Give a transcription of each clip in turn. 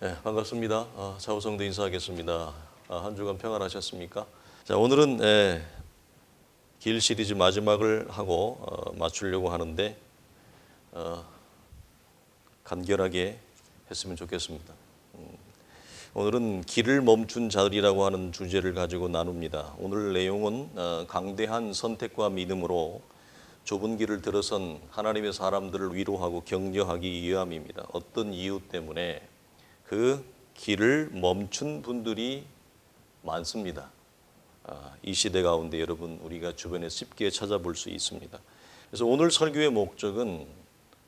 네, 반갑습니다. 차우성도 인사하겠습니다. 한 주간 평안하셨습니까? 자, 오늘은 길 시리즈 마지막을 하고 마치려고 하는데 간결하게 했으면 좋겠습니다. 오늘은 길을 멈춘 자들이라고 하는 주제를 가지고 나눕니다. 오늘 내용은 강대한 선택과 믿음으로 좁은 길을 들어선 하나님의 사람들을 위로하고 격려하기 위함입니다. 어떤 이유 때문에 그 길을 멈춘 분들이 많습니다. 이 시대 가운데 여러분 우리가 주변에 쉽게 찾아볼 수 있습니다. 그래서 오늘 설교의 목적은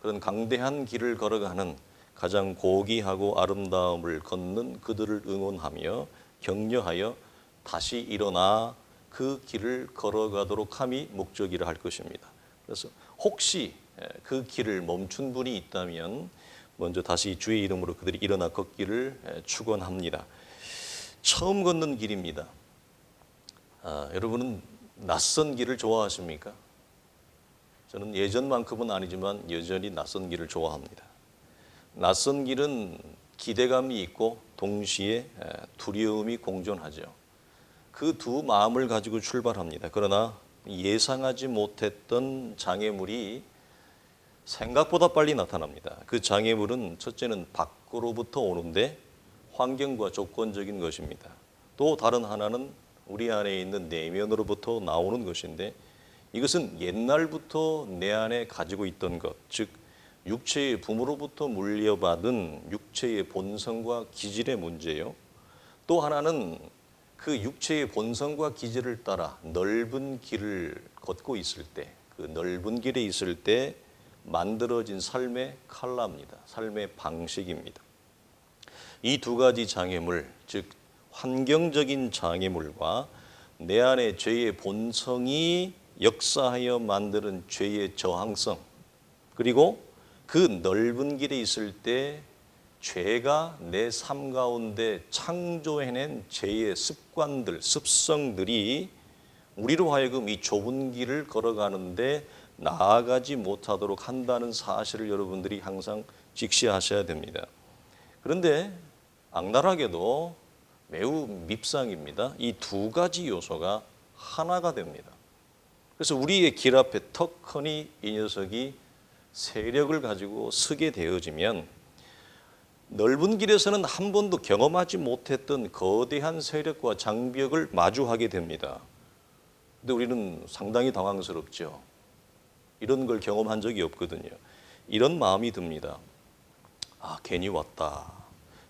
그런 강대한 길을 걸어가는 가장 고귀하고 아름다움을 걷는 그들을 응원하며 격려하여 다시 일어나 그 길을 걸어가도록 함이 목적이라 할 것입니다. 그래서 혹시 그 길을 멈춘 분이 있다면 먼저 다시 주의 이름으로 그들이 일어나 걷기를 축원합니다. 처음 걷는 길입니다. 여러분은 낯선 길을 좋아하십니까? 저는 예전만큼은 아니지만 여전히 낯선 길을 좋아합니다. 낯선 길은 기대감이 있고 동시에 두려움이 공존하죠. 그 두 마음을 가지고 출발합니다. 그러나 예상하지 못했던 장애물이 생각보다 빨리 나타납니다. 그 장애물은 첫째는 밖으로부터 오는데 환경과 조건적인 것입니다. 또 다른 하나는 우리 안에 있는 내면으로부터 나오는 것인데 이것은 옛날부터 내 안에 가지고 있던 것, 즉 육체의 부모로부터 물려받은 육체의 본성과 기질의 문제예요. 또 하나는 그 육체의 본성과 기질을 따라 넓은 길을 걷고 있을 때, 그 넓은 길에 있을 때 만들어진 삶의 칼라입니다. 삶의 방식입니다. 이 두 가지 장애물, 즉 환경적인 장애물과 내 안에 죄의 본성이 역사하여 만드는 죄의 저항성, 그리고 그 넓은 길에 있을 때 죄가 내 삶 가운데 창조해낸 죄의 습관들, 습성들이 우리로 하여금 이 좁은 길을 걸어가는데 나아가지 못하도록 한다는 사실을 여러분들이 항상 직시하셔야 됩니다. 그런데 악랄하게도 매우 밉상입니다. 이 두 가지 요소가 하나가 됩니다. 그래서 우리의 길 앞에 턱하니 이 녀석이 세력을 가지고 서게 되어지면 넓은 길에서는 한 번도 경험하지 못했던 거대한 세력과 장벽을 마주하게 됩니다. 근데 우리는 상당히 당황스럽죠. 이런 걸 경험한 적이 없거든요. 이런 마음이 듭니다. 괜히 왔다.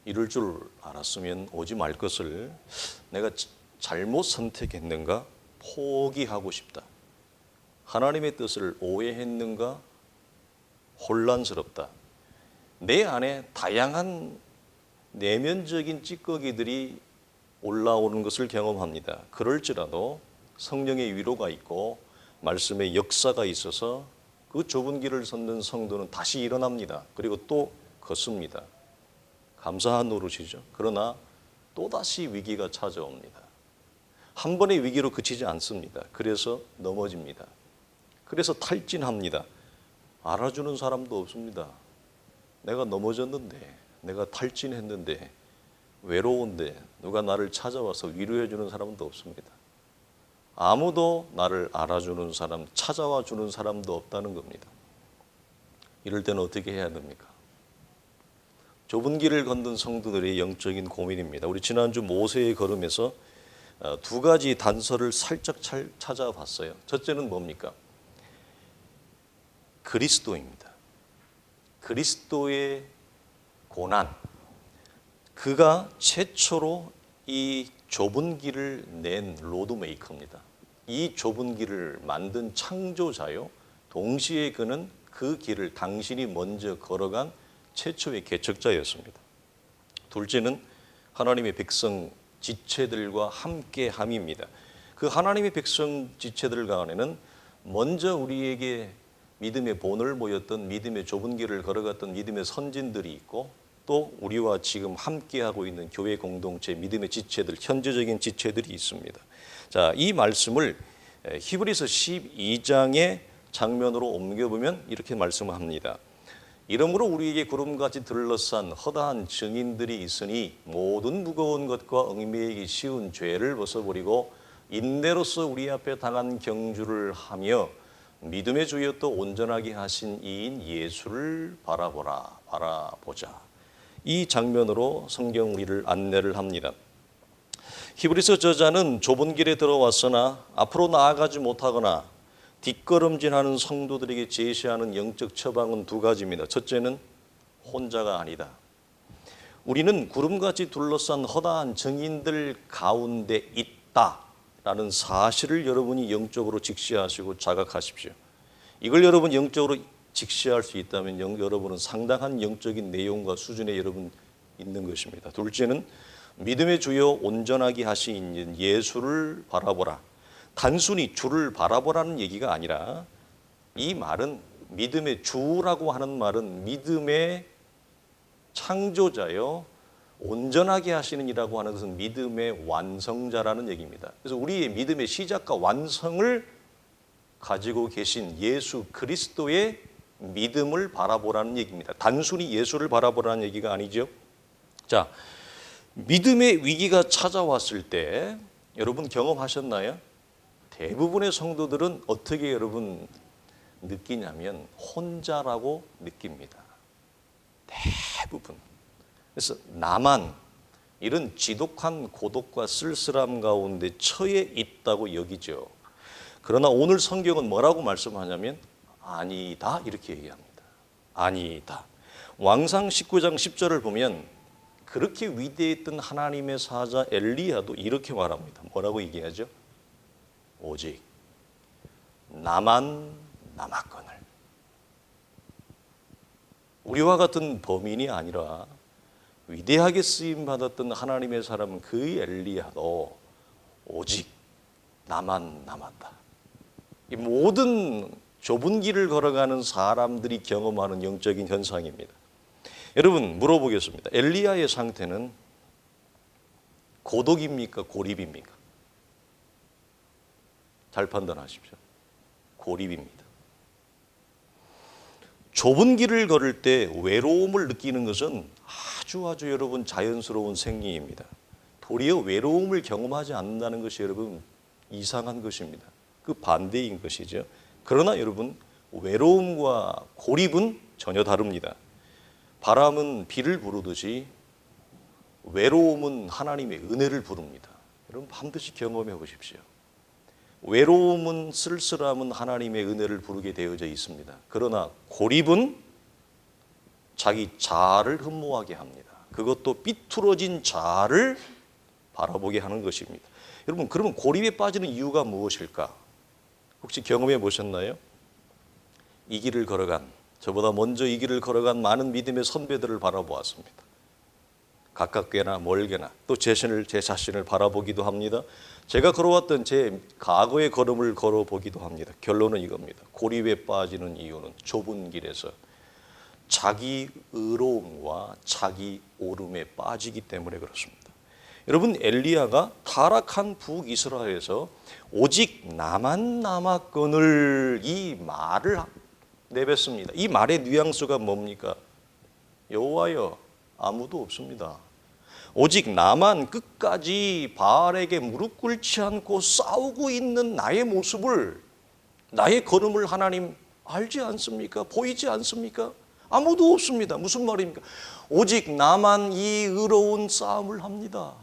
이럴 줄 알았으면 오지 말 것을 내가 잘못 선택했는가? 포기하고 싶다. 하나님의 뜻을 오해했는가? 혼란스럽다. 내 안에 다양한 내면적인 찌꺼기들이 올라오는 것을 경험합니다. 그럴지라도 성령의 위로가 있고 말씀의 역사가 있어서 그 좁은 길을 걷는 성도는 다시 일어납니다. 그리고 또 걷습니다. 감사한 노릇이죠. 그러나 또다시 위기가 찾아옵니다. 한 번의 위기로 그치지 않습니다. 그래서 넘어집니다. 그래서 탈진합니다. 알아주는 사람도 없습니다. 내가 넘어졌는데, 내가 탈진했는데, 외로운데 누가 나를 찾아와서 위로해 주는 사람도 없습니다. 아무도 나를 알아주는 사람, 찾아와 주는 사람도 없다는 겁니다. 이럴 때는 어떻게 해야 됩니까? 좁은 길을 걷는 성도들의 영적인 고민입니다. 우리 지난주 모세의 걸음에서 두 가지 단서를 살짝 찾아봤어요. 첫째는 뭡니까? 그리스도입니다. 그리스도의 고난. 그가 최초로 이 좁은 길을 낸 로드메이커입니다. 이 좁은 길을 만든 창조자요. 동시에 그는 그 길을 당신이 먼저 걸어간 최초의 개척자였습니다. 둘째는 하나님의 백성 지체들과 함께함입니다. 그 하나님의 백성 지체들 간에는 먼저 우리에게 믿음의 본을 보였던 믿음의 좁은 길을 걸어갔던 믿음의 선진들이 있고 또 우리와 지금 함께하고 있는 교회 공동체 믿음의 지체들, 현재적인 지체들이 있습니다. 자, 이 말씀을 히브리서 12장의 장면으로 옮겨보면 이렇게 말씀합니다. 이러므로 우리에게 구름같이 들러싼 허다한 증인들이 있으니 모든 무거운 것과 얽매이기 쉬운 죄를 벗어버리고 인내로서 우리 앞에 당한 경주를 하며 믿음의 주여 또 온전하게 하신 이인 예수를 바라보자. 이 장면으로 성경 우리를 안내를 합니다. 히브리서 저자는 좁은 길에 들어왔으나 앞으로 나아가지 못하거나 뒷걸음질하는 성도들에게 제시하는 영적 처방은 두 가지입니다. 첫째는 혼자가 아니다. 우리는 구름같이 둘러싼 허다한 증인들 가운데 있다라는 사실을 여러분이 영적으로 직시하시고 자각하십시오. 이걸 여러분 영적으로 직시할 수 있다면 여러분은 상당한 영적인 내용과 수준에 여러분 있는 것입니다. 둘째는 믿음의 주여 온전하게 하신 예수를 바라보라. 단순히 주를 바라보라는 얘기가 아니라 이 말은 믿음의 주라고 하는 말은 믿음의 창조자요 온전하게 하시는 이라고 하는 것은 믿음의 완성자라는 얘기입니다. 그래서 우리의 믿음의 시작과 완성을 가지고 계신 예수 그리스도의 믿음을 바라보라는 얘기입니다. 단순히 예수를 바라보라는 얘기가 아니죠. 자, 믿음의 위기가 찾아왔을 때 여러분 경험하셨나요? 대부분의 성도들은 어떻게 여러분 느끼냐면 혼자라고 느낍니다. 대부분. 그래서 나만 이런 지독한 고독과 쓸쓸함 가운데 처해 있다고 여기죠. 그러나 오늘 성경은 뭐라고 말씀하냐면 아니다 이렇게 얘기합니다. 아니다. 왕상 19장 10절을 보면 그렇게 위대했던 하나님의 사자 엘리야도 이렇게 말합니다. 뭐라고 얘기하죠? 오직 나만 남았거늘. 우리와 같은 범인이 아니라 위대하게 쓰임받았던 하나님의 사람 그 엘리야도 오직 나만 남았다. 이 모든 좁은 길을 걸어가는 사람들이 경험하는 영적인 현상입니다. 여러분 물어보겠습니다. 엘리야의 상태는 고독입니까? 고립입니까? 잘 판단하십시오. 고립입니다. 좁은 길을 걸을 때 외로움을 느끼는 것은 아주 여러분 자연스러운 생리입니다. 도리어 외로움을 경험하지 않는다는 것이 여러분 이상한 것입니다. 그 반대인 것이죠. 그러나 여러분 외로움과 고립은 전혀 다릅니다. 바람은 비를 부르듯이 외로움은 하나님의 은혜를 부릅니다. 여러분 반드시 경험해 보십시오. 외로움은 쓸쓸함은 하나님의 은혜를 부르게 되어져 있습니다. 그러나 고립은 자기 자아를 흠모하게 합니다. 그것도 삐뚤어진 자아를 바라보게 하는 것입니다. 여러분 그러면 고립에 빠지는 이유가 무엇일까? 혹시 경험해 보셨나요? 이 길을 걸어간 저보다 먼저 이 길을 걸어간 많은 믿음의 선배들을 바라보았습니다. 가깝게나 멀게나 또 제 자신을 바라보기도 합니다. 제가 걸어왔던 제 과거의 걸음을 걸어보기도 합니다. 결론은 이겁니다. 고립에 빠지는 이유는 좁은 길에서 자기 의로움과 자기 오름에 빠지기 때문에 그렇습니다. 여러분 엘리야가 타락한 북이스라엘에서 오직 나만 남았거늘 이 말을 내뱉습니다. 이 말의 뉘앙스가 뭡니까? 여호와여 아무도 없습니다. 오직 나만 끝까지 바알에게 무릎 꿇지 않고 싸우고 있는 나의 모습을 나의 걸음을 하나님 알지 않습니까? 보이지 않습니까? 아무도 없습니다. 무슨 말입니까? 오직 나만 이 의로운 싸움을 합니다.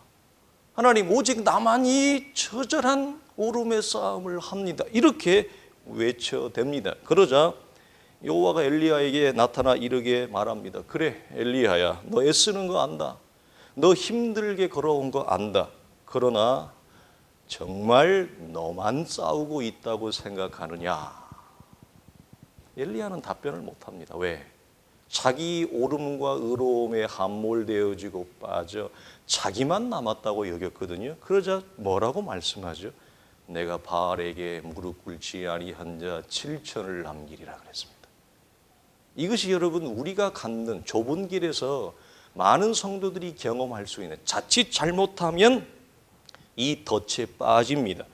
하나님 오직 나만 이 처절한 오름의 싸움을 합니다. 이렇게 외쳐댑니다. 그러자 여호와가 엘리야에게 나타나 이르게 말합니다. 그래 엘리야야 너 애쓰는 거 안다. 너 힘들게 걸어온 거 안다. 그러나 정말 너만 싸우고 있다고 생각하느냐? 엘리야는 답변을 못합니다. 왜? 자기 오름과 의로움에 함몰되어지고 빠져 자기만 남았다고 여겼거든요. 그러자 뭐라고 말씀하죠? 내가 바알에게 무릎 꿇지 아니한 자 7천을 남기리라 그랬습니다. 이것이 여러분 우리가 갖는 좁은 길에서 많은 성도들이 경험할 수 있는 자칫 잘못하면 이 덫에 빠집니다.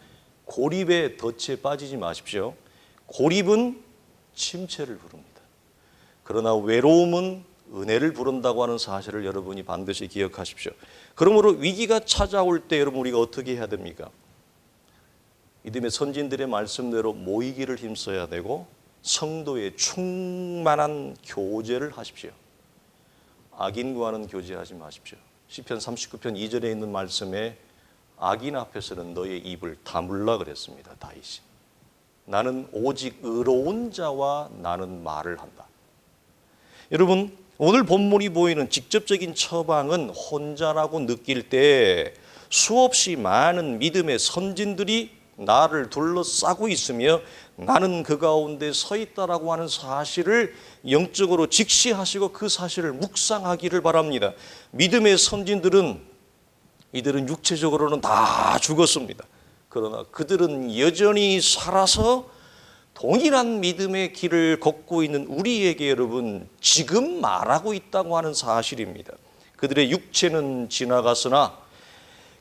고립의 덫에 빠지지 마십시오. 고립은 침체를 부릅니다. 그러나 외로움은 은혜를 부른다고 하는 사실을 여러분이 반드시 기억하십시오. 그러므로 위기가 찾아올 때 여러분 우리가 어떻게 해야 됩니까? 믿음의 선진들의 말씀대로 모이기를 힘써야 되고 성도의 충만한 교제를 하십시오. 악인과는 교제하지 마십시오. 시편 39편 2절에 있는 말씀에 악인 앞에서는 너의 입을 다물라 그랬습니다. 다윗이. 나는 오직 의로운 자와 나는 말을 한다. 여러분 오늘 본문이 보이는 직접적인 처방은 혼자라고 느낄 때 수없이 많은 믿음의 선진들이 나를 둘러싸고 있으며 나는 그 가운데 서 있다라고 하는 사실을 영적으로 직시하시고 그 사실을 묵상하기를 바랍니다. 믿음의 선진들은 이들은 육체적으로는 다 죽었습니다. 그러나 그들은 여전히 살아서 동일한 믿음의 길을 걷고 있는 우리에게 여러분 지금 말하고 있다고 하는 사실입니다. 그들의 육체는 지나갔으나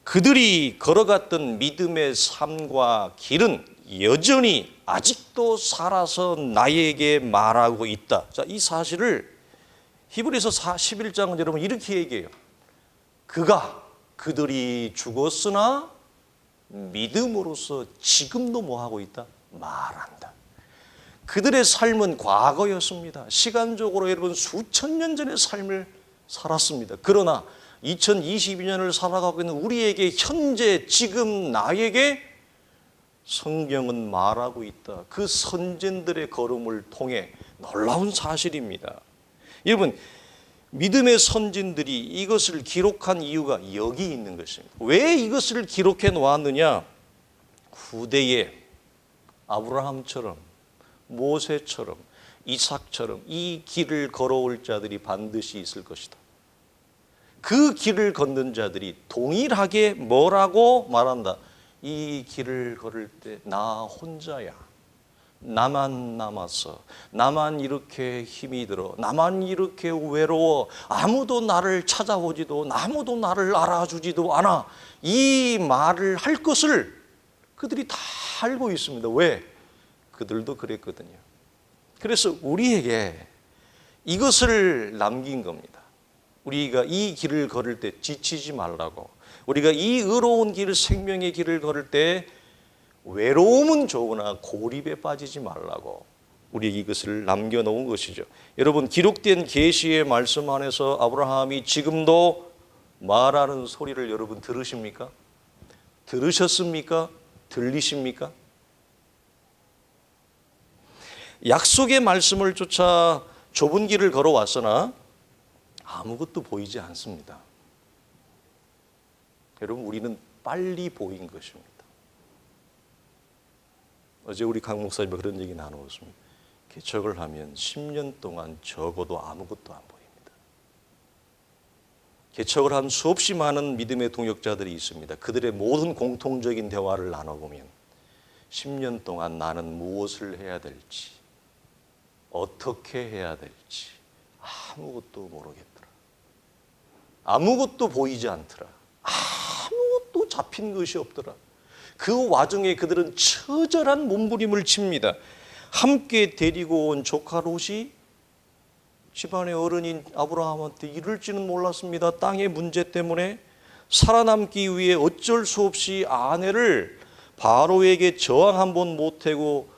그들이 걸어갔던 믿음의 삶과 길은 여전히 아직도 살아서 나에게 말하고 있다. 자, 이 사실을 히브리서 11장은 여러분 이렇게 얘기해요. 그들이 죽었으나 믿음으로써 지금도 뭐하고 있다? 말한다. 그들의 삶은 과거였습니다. 시간적으로 여러분 수천 년 전의 삶을 살았습니다. 그러나 2022년을 살아가고 있는 우리에게 현재 지금 나에게 성경은 말하고 있다. 그 선진들의 걸음을 통해 놀라운 사실입니다. 여러분 믿음의 선진들이 이것을 기록한 이유가 여기 있는 것입니다. 왜 이것을 기록해 놓았느냐? 후대에 아브라함처럼 모세처럼 이삭처럼 이 길을 걸어올 자들이 반드시 있을 것이다. 그 길을 걷는 자들이 동일하게 뭐라고 말한다? 이 길을 걸을 때 나 혼자야. 나만 남았어. 나만 이렇게 힘이 들어. 나만 이렇게 외로워. 아무도 나를 찾아오지도 아무도 나를 알아주지도 않아. 이 말을 할 것을 그들이 다 알고 있습니다. 왜? 그들도 그랬거든요. 그래서 우리에게 이것을 남긴 겁니다. 우리가 이 길을 걸을 때 지치지 말라고. 우리가 이 의로운 길, 생명의 길을 걸을 때 외로움은 좋으나 고립에 빠지지 말라고 우리에게 이것을 남겨놓은 것이죠. 여러분 기록된 계시의 말씀 안에서 아브라함이 지금도 말하는 소리를 여러분 들으십니까? 들으셨습니까? 들리십니까? 약속의 말씀을 쫓아 좁은 길을 걸어왔으나 아무것도 보이지 않습니다. 여러분 우리는 빨리 보인 것입니다. 어제 우리 강 목사님과 그런 얘기 나누었습니다. 개척을 하면 10년 동안 적어도 아무것도 안 보입니다. 개척을 한 수없이 많은 믿음의 동역자들이 있습니다. 그들의 모든 공통적인 대화를 나눠보면 10년 동안 나는 무엇을 해야 될지 어떻게 해야 될지 아무것도 모르겠더라. 아무것도 보이지 않더라. 아무것도 잡힌 것이 없더라. 그 와중에 그들은 처절한 몸부림을 칩니다. 함께 데리고 온 조카 롯이 집안의 어른인 아브라함한테 이럴지는 몰랐습니다. 땅의 문제 때문에 살아남기 위해 어쩔 수 없이 아내를 바로에게 저항 한번 못하고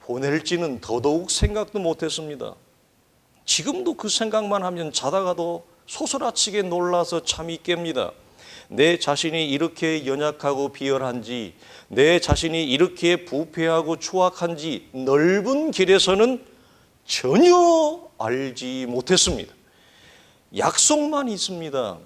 보낼지는 더더욱 생각도 못했습니다. 지금도 그 생각만 하면 자다가도 소스라치게 놀라서 잠이 깹니다. 내 자신이 이렇게 연약하고 비열한지, 내 자신이 이렇게 부패하고 추악한지 넓은 길에서는 전혀 알지 못했습니다. 약속만 있습니다.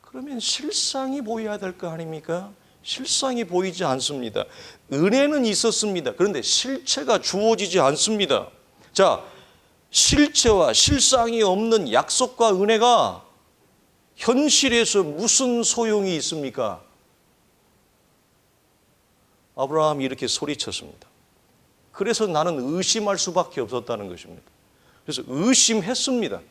그러면 실상이 보여야 될 거 아닙니까? 실상이 보이지 않습니다. 은혜는 있었습니다. 그런데 실체가 주어지지 않습니다. 자, 실체와 실상이 없는 약속과 은혜가 현실에서 무슨 소용이 있습니까? 아브라함이 이렇게 소리쳤습니다. 그래서 나는 의심할 수밖에 없었다는 것입니다. 그래서 의심했습니다.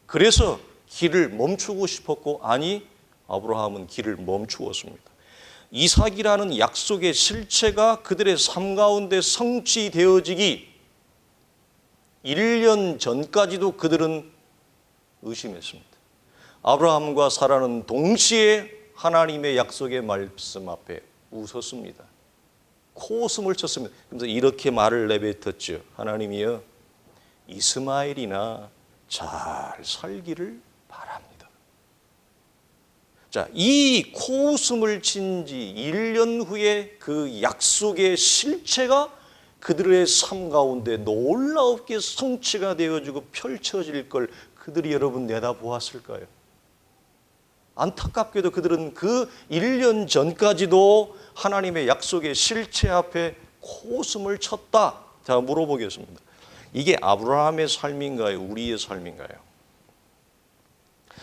그래서 길을 멈추고 싶었고, 아니, 아브라함은 길을 멈추었습니다. 이삭이라는 약속의 실체가 그들의 삶 가운데 성취되어지기 1년 전까지도 그들은 의심했습니다. 아브라함과 사라는 동시에 하나님의 약속의 말씀 앞에 웃었습니다. 코웃음을 쳤습니다. 그래서 이렇게 말을 내뱉었죠. 하나님이여, 이스마엘이나 잘 살기를 바랍니다. 자, 이 코웃음을 친 지 1년 후에 그 약속의 실체가 그들의 삶 가운데 놀랍게 성취가 되어지고 펼쳐질 걸 그들이 여러분 내다보았을까요? 안타깝게도 그들은 그 1년 전까지도 하나님의 약속의 실체 앞에 코웃음을 쳤다. 자, 물어보겠습니다. 이게 아브라함의 삶인가요? 우리의 삶인가요?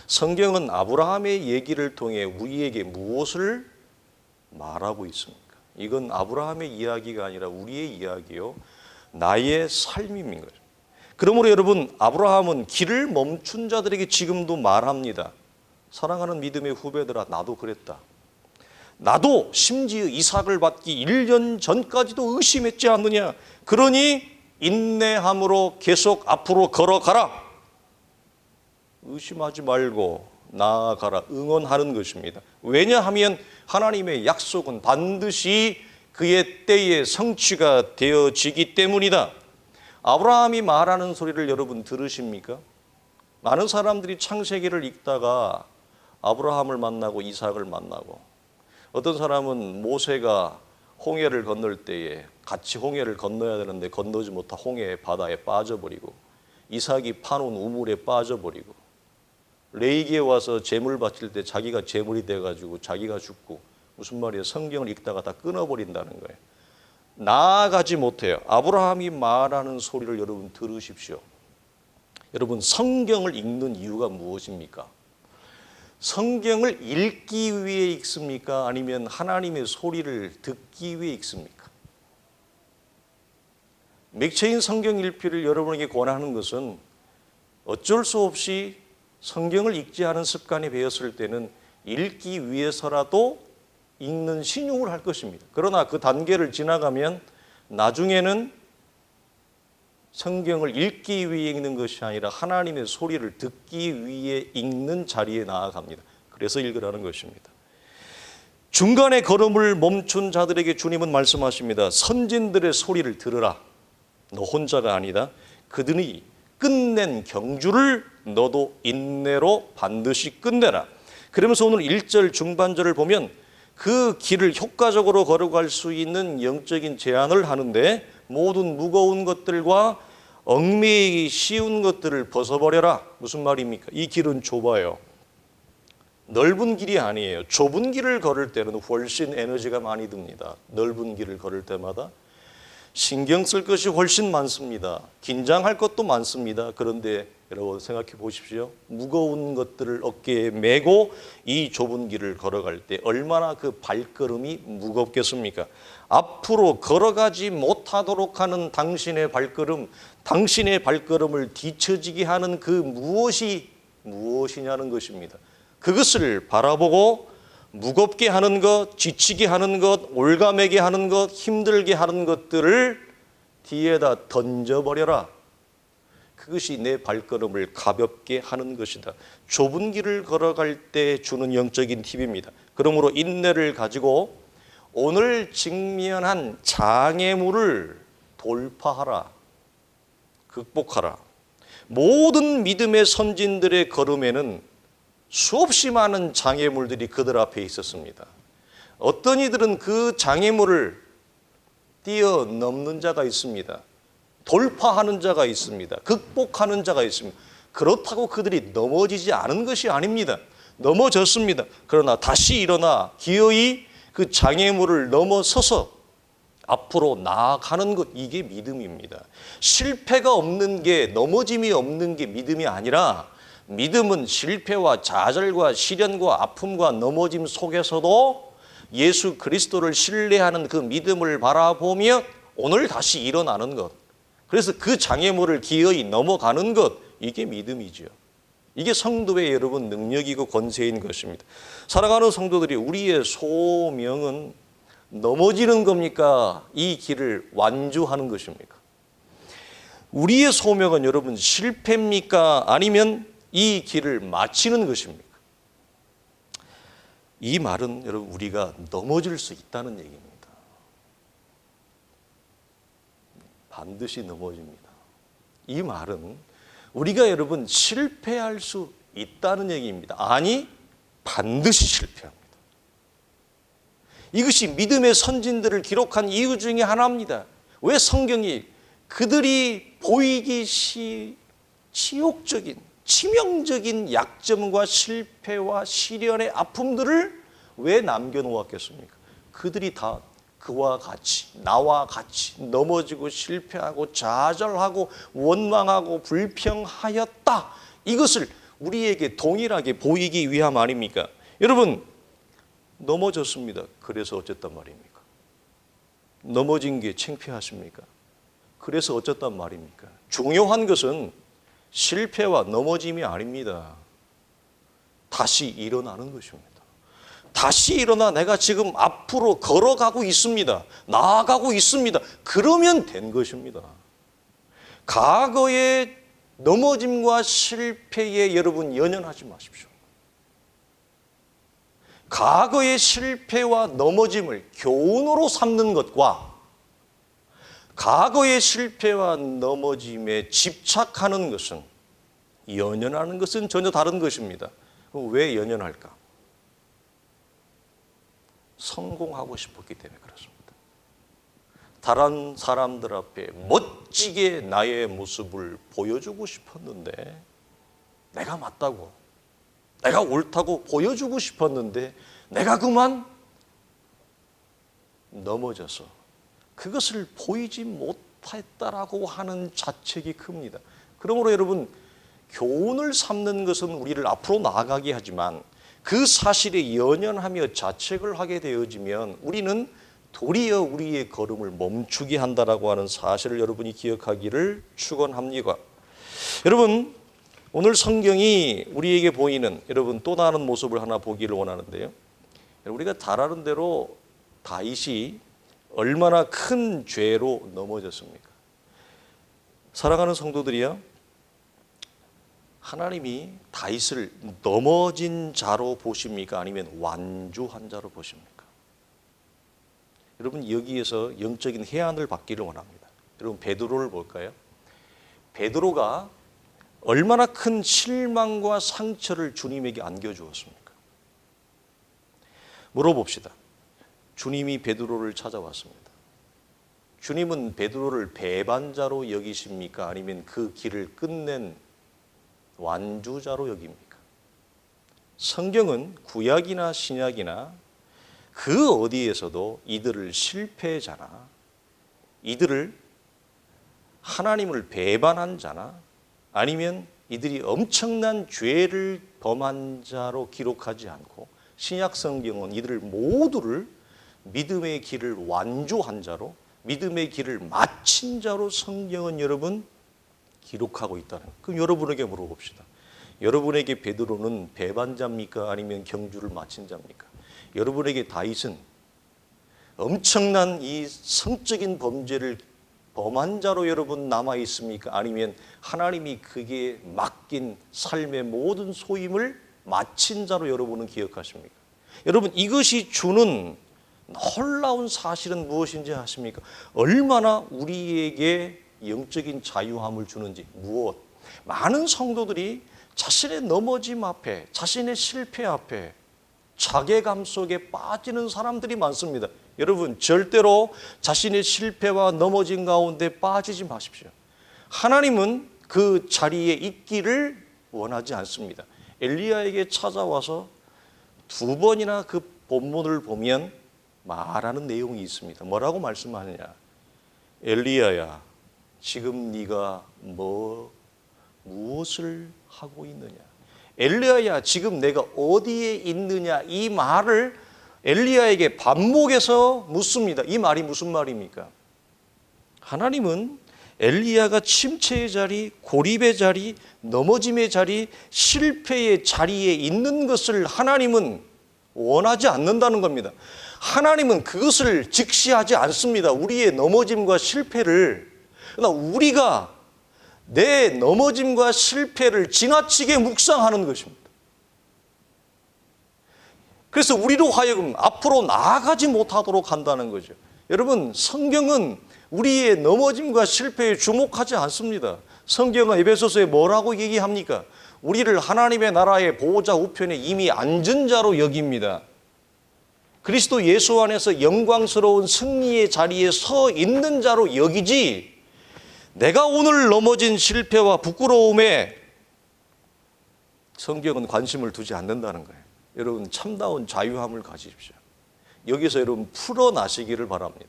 성경은 아브라함의 얘기를 통해 우리에게 무엇을 말하고 있습니까? 이건 아브라함의 이야기가 아니라 우리의 이야기요, 나의 삶인 거죠. 그러므로 여러분, 아브라함은 길을 멈춘 자들에게 지금도 말합니다. 사랑하는 믿음의 후배들아, 나도 그랬다. 나도 심지어 이삭을 받기 1년 전까지도 의심했지 않느냐. 그러니 인내함으로 계속 앞으로 걸어가라. 의심하지 말고 나아가라. 응원하는 것입니다. 왜냐하면 하나님의 약속은 반드시 그의 때에 성취가 되어지기 때문이다. 아브라함이 말하는 소리를 여러분 들으십니까? 많은 사람들이 창세기를 읽다가 아브라함을 만나고 이삭을 만나고, 어떤 사람은 모세가 홍해를 건널 때에 같이 홍해를 건너야 되는데 건너지 못하 홍해 바다에 빠져버리고, 이삭이 파놓은 우물에 빠져버리고, 레이기에 와서 제물 바칠 때 자기가 제물이 돼가지고 자기가 죽고, 무슨 말이에요? 성경을 읽다가 다 끊어버린다는 거예요. 나아가지 못해요. 아브라함이 말하는 소리를 여러분 들으십시오. 여러분, 성경을 읽는 이유가 무엇입니까? 성경을 읽기 위해 읽습니까? 아니면 하나님의 소리를 듣기 위해 읽습니까? 맥체인 성경 읽기를 여러분에게 권하는 것은 어쩔 수 없이 성경을 읽지 않은 습관이 배었을 때는 읽기 위해서라도 읽는 신용을 할 것입니다. 그러나 그 단계를 지나가면 나중에는 성경을 읽기 위해 읽는 것이 아니라 하나님의 소리를 듣기 위해 읽는 자리에 나아갑니다. 그래서 읽으라는 것입니다. 중간에 걸음을 멈춘 자들에게 주님은 말씀하십니다. 선진들의 소리를 들으라. 너 혼자가 아니다. 그들이 끝낸 경주를 너도 인내로 반드시 끝내라. 그러면서 오늘 1절 중반절을 보면 그 길을 효과적으로 걸어갈 수 있는 영적인 제안을 하는데, 모든 무거운 것들과 얽매이기 쉬운 것들을 벗어버려라. 무슨 말입니까? 이 길은 좁아요. 넓은 길이 아니에요. 좁은 길을 걸을 때는 훨씬 에너지가 많이 듭니다. 넓은 길을 걸을 때마다 신경 쓸 것이 훨씬 많습니다. 긴장할 것도 많습니다. 그런데 여러분 생각해 보십시오. 무거운 것들을 어깨에 메고 이 좁은 길을 걸어갈 때 얼마나 그 발걸음이 무겁겠습니까? 앞으로 걸어가지 못하도록 하는 당신의 발걸음, 당신의 발걸음을 뒤처지게 하는 그 무엇이 무엇이냐는 것입니다. 그것을 바라보고 무겁게 하는 것, 지치게 하는 것, 올가매게 하는 것, 힘들게 하는 것들을 뒤에다 던져버려라. 그것이 내 발걸음을 가볍게 하는 것이다. 좁은 길을 걸어갈 때 주는 영적인 팁입니다. 그러므로 인내를 가지고 오늘 직면한 장애물을 돌파하라. 극복하라. 모든 믿음의 선진들의 걸음에는 수없이 많은 장애물들이 그들 앞에 있었습니다. 어떤 이들은 그 장애물을 뛰어넘는 자가 있습니다. 돌파하는 자가 있습니다. 극복하는 자가 있습니다. 그렇다고 그들이 넘어지지 않은 것이 아닙니다. 넘어졌습니다. 그러나 다시 일어나 기어이 그 장애물을 넘어서서 앞으로 나아가는 것, 이게 믿음입니다. 실패가 없는 게, 넘어짐이 없는 게 믿음이 아니라, 믿음은 실패와 좌절과 시련과 아픔과 넘어짐 속에서도 예수 그리스도를 신뢰하는 그 믿음을 바라보며 오늘 다시 일어나는 것, 그래서 그 장애물을 기어이 넘어가는 것, 이게 믿음이죠. 이게 성도의 여러분 능력이고 권세인 것입니다. 사랑하는 성도들이, 우리의 소명은 넘어지는 겁니까? 이 길을 완주하는 것입니까? 우리의 소명은 여러분 실패입니까? 아니면 이 길을 마치는 것입니까? 이 말은 여러분 우리가 넘어질 수 있다는 얘기입니다. 반드시 넘어집니다. 이 말은 우리가 여러분 실패할 수 있다는 얘기입니다. 아니, 반드시 실패합니다. 이것이 믿음의 선진들을 기록한 이유 중에 하나입니다. 왜 성경이 그들이 보이기 치욕적인, 치명적인 약점과 실패와 시련의 아픔들을 왜 남겨놓았겠습니까? 그들이 다 그와 같이, 나와 같이 넘어지고 실패하고 좌절하고 원망하고 불평하였다. 이것을 우리에게 동일하게 보이기 위함 아닙니까? 여러분, 넘어졌습니다. 그래서 어쨌단 말입니까? 넘어진 게 창피하십니까? 그래서 어쨌단 말입니까? 중요한 것은 실패와 넘어짐이 아닙니다. 다시 일어나는 것입니다. 다시 일어나 내가 지금 앞으로 걸어가고 있습니다. 나아가고 있습니다. 그러면 된 것입니다. 과거의 넘어짐과 실패에 여러분 연연하지 마십시오. 과거의 실패와 넘어짐을 교훈으로 삼는 것과 과거의 실패와 넘어짐에 집착하는 것은, 연연하는 것은 전혀 다른 것입니다. 왜 연연할까? 성공하고 싶었기 때문에 그렇습니다. 다른 사람들 앞에 멋지게 나의 모습을 보여주고 싶었는데, 내가 맞다고, 내가 옳다고 보여주고 싶었는데 내가 그만 넘어져서 그것을 보이지 못했다라고 하는 자책이 큽니다. 그러므로 여러분, 교훈을 삼는 것은 우리를 앞으로 나아가게 하지만 그 사실에 연연하며 자책을 하게 되어지면 우리는 도리어 우리의 걸음을 멈추게 한다라고 하는 사실을 여러분이 기억하기를 축원합니다. 여러분, 오늘 성경이 우리에게 보이는 여러분 또 다른 모습을 하나 보기를 원하는데요. 우리가 잘 아는 대로 다윗이 얼마나 큰 죄로 넘어졌습니까? 사랑하는 성도들이요, 하나님이 다윗을 넘어진 자로 보십니까? 아니면 완주한 자로 보십니까? 여러분, 여기에서 영적인 해안을 받기를 원합니다. 여러분, 베드로를 볼까요? 베드로가 얼마나 큰 실망과 상처를 주님에게 안겨주었습니까? 물어봅시다. 주님이 베드로를 찾아왔습니다. 주님은 베드로를 배반자로 여기십니까? 아니면 그 길을 끝낸 완주자로 여깁니까? 성경은 구약이나 신약이나 그 어디에서도 이들을 실패자나, 이들을 하나님을 배반한 자나, 아니면 이들이 엄청난 죄를 범한 자로 기록하지 않고, 신약 성경은 이들을 모두를 믿음의 길을 완주한 자로, 믿음의 길을 마친 자로 성경은 여러분 기록하고 있다는 거예요. 그럼 여러분에게 물어봅시다. 여러분에게 베드로는 배반자입니까? 아니면 경주를 마친 자입니까? 여러분에게 다윗은 엄청난 이 성적인 범죄를 범한 자로 여러분 남아 있습니까? 아니면 하나님이 그게 맡긴 삶의 모든 소임을 마친 자로 여러분은 기억하십니까? 여러분, 이것이 주는 놀라운 사실은 무엇인지 아십니까? 얼마나 우리에게 영적인 자유함을 주는지. 무엇? 많은 성도들이 자신의 넘어짐 앞에, 자신의 실패 앞에 자괴감 속에 빠지는 사람들이 많습니다. 여러분, 절대로 자신의 실패와 넘어짐 가운데 빠지지 마십시오. 하나님은 그 자리에 있기를 원하지 않습니다. 엘리야에게 찾아와서 2번이나 그 본문을 보면 말하는 내용이 있습니다. 뭐라고 말씀하느냐? 엘리야야, 지금 네가 무엇을 하고 있느냐? 엘리야야, 지금 내가 어디에 있느냐? 이 말을 엘리야에게 반복해서 묻습니다. 이 말이 무슨 말입니까? 하나님은 엘리야가 침체의 자리, 고립의 자리, 넘어짐의 자리, 실패의 자리에 있는 것을 하나님은 원하지 않는다는 겁니다. 하나님은 그것을 직시하지 않습니다. 우리의 넘어짐과 실패를. 그러나 우리가 내 넘어짐과 실패를 지나치게 묵상하는 것입니다. 그래서 우리로 하여금 앞으로 나아가지 못하도록 한다는 거죠. 여러분, 성경은 우리의 넘어짐과 실패에 주목하지 않습니다. 성경은 에베소서에 뭐라고 얘기합니까? 우리를 하나님의 나라의 보호자 우편에 이미 앉은 자로 여깁니다. 그리스도 예수 안에서 영광스러운 승리의 자리에 서 있는 자로 여기지, 내가 오늘 넘어진 실패와 부끄러움에 성경은 관심을 두지 않는다는 거예요. 여러분, 참다운 자유함을 가지십시오. 여기서 여러분 풀어나시기를 바랍니다.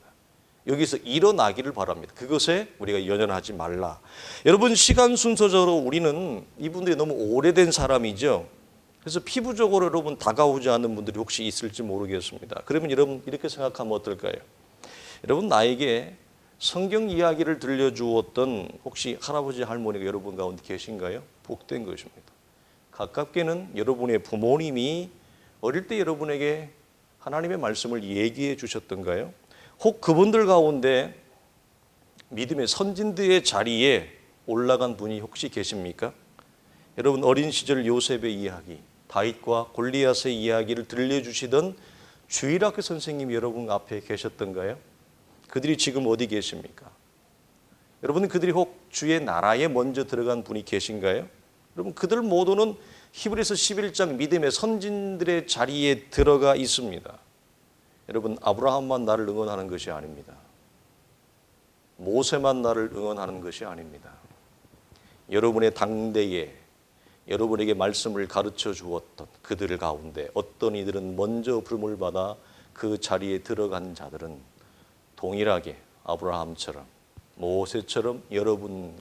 여기서 일어나기를 바랍니다. 그것에 우리가 연연하지 말라. 여러분, 시간 순서적으로 우리는 이분들이 너무 오래된 사람이죠. 그래서 피부적으로 여러분 다가오지 않는 분들이 혹시 있을지 모르겠습니다. 그러면 여러분 이렇게 생각하면 어떨까요? 여러분, 나에게 성경 이야기를 들려주었던 혹시 할아버지 할머니가 여러분 가운데 계신가요? 복된 것입니다. 가깝게는 여러분의 부모님이 어릴 때 여러분에게 하나님의 말씀을 얘기해 주셨던가요? 혹 그분들 가운데 믿음의 선진들의 자리에 올라간 분이 혹시 계십니까? 여러분, 어린 시절 요셉의 이야기, 다윗과 골리앗의 이야기를 들려주시던 주일학교 선생님이 여러분 앞에 계셨던가요? 그들이 지금 어디 계십니까? 여러분, 그들이 혹 주의 나라에 먼저 들어간 분이 계신가요? 여러분, 그들 모두는 히브리서 11장 믿음의 선진들의 자리에 들어가 있습니다. 여러분, 아브라함만 나를 응원하는 것이 아닙니다. 모세만 나를 응원하는 것이 아닙니다. 여러분의 당대에 여러분에게 말씀을 가르쳐 주었던 그들 가운데 어떤 이들은 먼저 부름을 받아 그 자리에 들어간 자들은 동일하게 아브라함처럼 모세처럼 여러분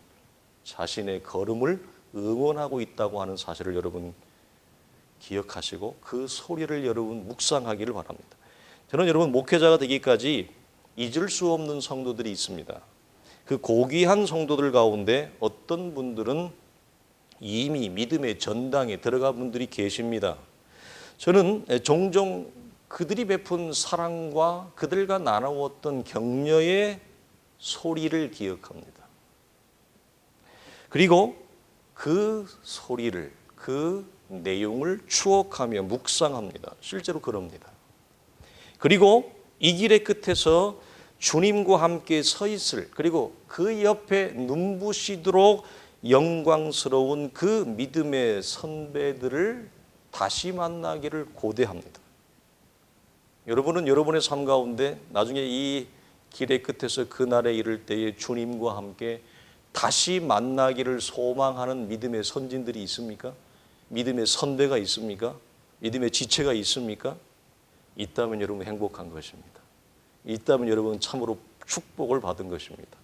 자신의 걸음을 응원하고 있다고 하는 사실을 여러분 기억하시고 그 소리를 여러분 묵상하기를 바랍니다. 저는 여러분 목회자가 되기까지 잊을 수 없는 성도들이 있습니다. 그 고귀한 성도들 가운데 어떤 분들은 이미 믿음의 전당에 들어간 분들이 계십니다. 저는 종종 그들이 베푼 사랑과 그들과 나누었던 격려의 소리를 기억합니다. 그리고 그 소리를, 그 내용을 추억하며 묵상합니다. 실제로 그럽니다. 그리고 이 길의 끝에서 주님과 함께 서 있을, 그리고 그 옆에 눈부시도록 영광스러운 그 믿음의 선배들을 다시 만나기를 고대합니다. 여러분은 여러분의 삶 가운데 나중에 이 길의 끝에서 그날에 이를 때에 주님과 함께 다시 만나기를 소망하는 믿음의 선진들이 있습니까? 믿음의 선배가 있습니까? 믿음의 지체가 있습니까? 있다면 여러분 행복한 것입니다. 있다면 여러분 참으로 축복을 받은 것입니다.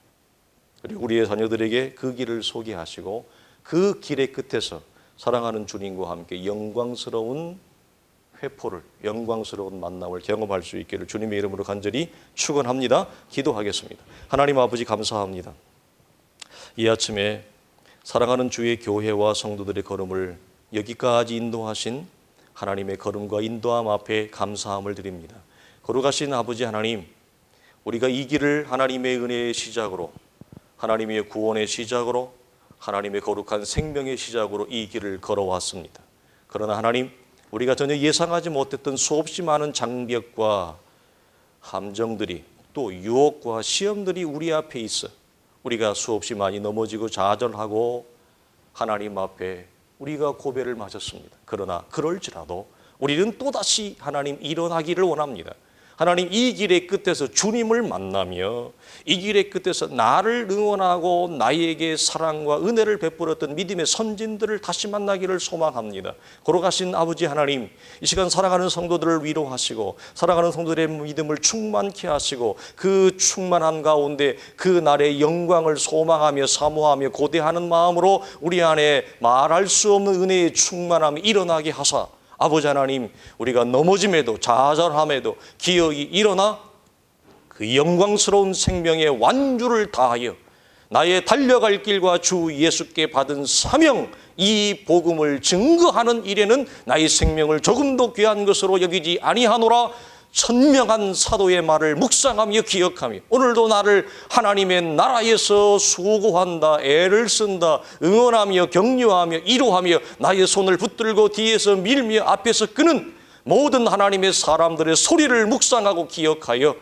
그리고 우리의 자녀들에게 그 길을 소개하시고 그 길의 끝에서 사랑하는 주님과 함께 영광스러운 회포를, 영광스러운 만남을 경험할 수 있기를 주님의 이름으로 간절히 축원합니다. 기도하겠습니다. 하나님 아버지, 감사합니다. 이 아침에 사랑하는 주의 교회와 성도들의 걸음을 여기까지 인도하신 하나님의 걸음과 인도함 앞에 감사함을 드립니다. 거룩하신 아버지 하나님, 우리가 이 길을 하나님의 은혜의 시작으로, 하나님의 구원의 시작으로, 하나님의 거룩한 생명의 시작으로 이 길을 걸어왔습니다. 그러나 하나님, 우리가 전혀 예상하지 못했던 수없이 많은 장벽과 함정들이, 또 유혹과 시험들이 우리 앞에 있어 우리가 수없이 많이 넘어지고 좌절하고 하나님 앞에 우리가 고배를 맞았습니다. 그러나 그럴지라도 우리는 또다시 하나님 일어나기를 원합니다. 하나님, 이 길의 끝에서 주님을 만나며 이 길의 끝에서 나를 응원하고 나에게 사랑과 은혜를 베풀었던 믿음의 선진들을 다시 만나기를 소망합니다. 거룩하신 아버지 하나님, 이 시간 사랑하는 성도들을 위로하시고 사랑하는 성도들의 믿음을 충만케 하시고 그 충만한 가운데 그 날의 영광을 소망하며 사모하며 고대하는 마음으로 우리 안에 말할 수 없는 은혜의 충만함이 일어나게 하사 아버지 하나님, 우리가 넘어짐에도 좌절함에도 기억이 일어나 그 영광스러운 생명의 완주를 다하여 나의 달려갈 길과 주 예수께 받은 사명, 이 복음을 증거하는 일에는 나의 생명을 조금도 귀한 것으로 여기지 아니하노라. 선명한 사도의 말을 묵상하며 기억하며 오늘도 나를 하나님의 나라에서 수고한다, 애를 쓴다, 응원하며 격려하며 위로하며 나의 손을 붙들고 뒤에서 밀며 앞에서 끄는 모든 하나님의 사람들의 소리를 묵상하고 기억하여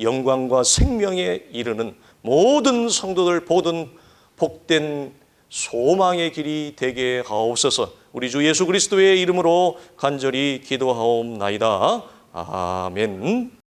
영광과 생명에 이르는 모든 성도들 보던 복된 소망의 길이 되게 하옵소서. 우리 주 예수 그리스도의 이름으로 간절히 기도하옵나이다. 아멘.